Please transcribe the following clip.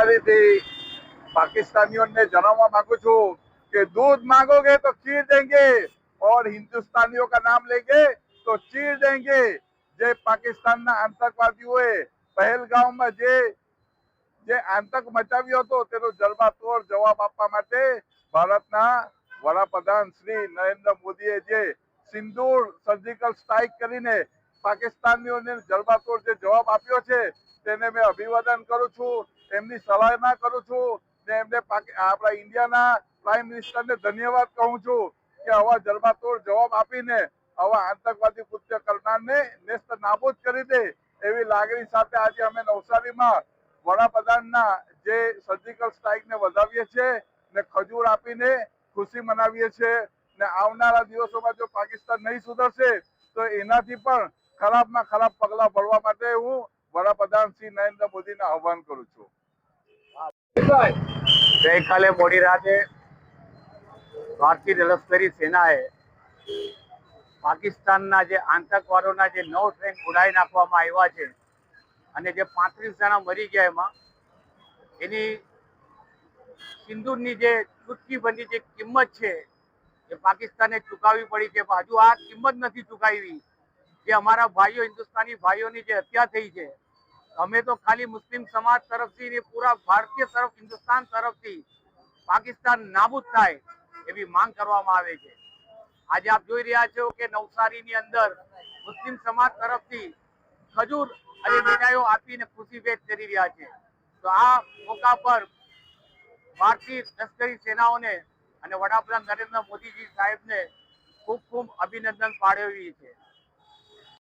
नवसारी पाकिस्तानियों ने जनावा मांगू छू कि दूध मांगोगे तो खीर देंगे और हिंदुस्तानियों का नाम लेंगे तो चीर देंगे। जे पाकिस्तान आतंकवादीओ पहलगाम में जे आतंक मचाव्यो હતો તેનો જડબાતોડ જવાબ આપવા માટે ભારતના વડાપ્રધાન શ્રી નરેન્દ્ર મોદીએ જે સિંદૂર સર્જિકલ સ્ટ્રાઇક કરીને પાકિસ્તાનીઓને જડબાતોડ જે જવાબ આપ્યો છે તેને મેં અભિવાદન કરું છું, એમની સરાહના કરું છું ને એમને આપણા ઇન્ડિયાના પ્રાઇમ મિનિસ્ટરને ધન્યવાદ કહું છું કે આવા જડબાતોડ જવાબ આપીને આવા આતંકવાદી કૃત્ય કરનારને નેસ્ત નાબૂદ કરી દે એવી લાગણી સાથે આજે અમે નવસારીમાં વડાપ્રધાનના જે સર્જિકલ સ્ટ્રાઇકને વધાવીએ છીએ ને ખજૂર આપીને ખુશી મનાવીએ છીએ ને આવનારા દિવસોમાં જો પાકિસ્તાન નહીં સુધરશે તો એનાથી પણ ખરાબમાં ખરાબ પગલાં ભરવા માટે હું વડાપ્રધાન શ્રી નરેન્દ્ર મોદીને આહ્વાન કરું છું। ગઈકાલે મોડી રાતે ભારતીય લશ્કરી સેનાએ પાકિસ્તાનના જે આતંકવાદીઓના જે 9 ટ્રેન ઉડાવી નાખવામાં આવ્યા છે અને જે 35 જણા મરી ગયા એમાં એની સિંદૂરની જે ચૂટકીબંધી જે કિંમત છે એ પાકિસ્તાને ચૂકવવી પડી છે, પણ હજુ આ કિંમત નથી ચૂકવી જે અમારા ભાઈઓ હિન્દુસ્તાની ભાઈઓની જે હત્યા થઈ છે। અમે તો ખાલી મુસ્લિમ સમાજ તરફથી ને પૂરા ભારતીય તરફ હિન્દુસ્તાન તરફથી પાકિસ્તાન નાબૂદ થાય એવી માંગ કરવામાં આવે છે। આજે આપ જોઈ રહ્યા છો કે નવસારીની અંદર મુસ્લિમ સમાજ તરફથી ખજૂર અને મીઠાઈઓ આપીને ખુશી વ્યક્ત કરી રહ્યા છે। તો આ મોકા પર ભારતીય લશ્કરી સેનાઓને અને વડાપ્રધાન નરેન્દ્ર મોદીજી સાહેબને ખૂબ ખૂબ અભિનંદન પાઠવી છે।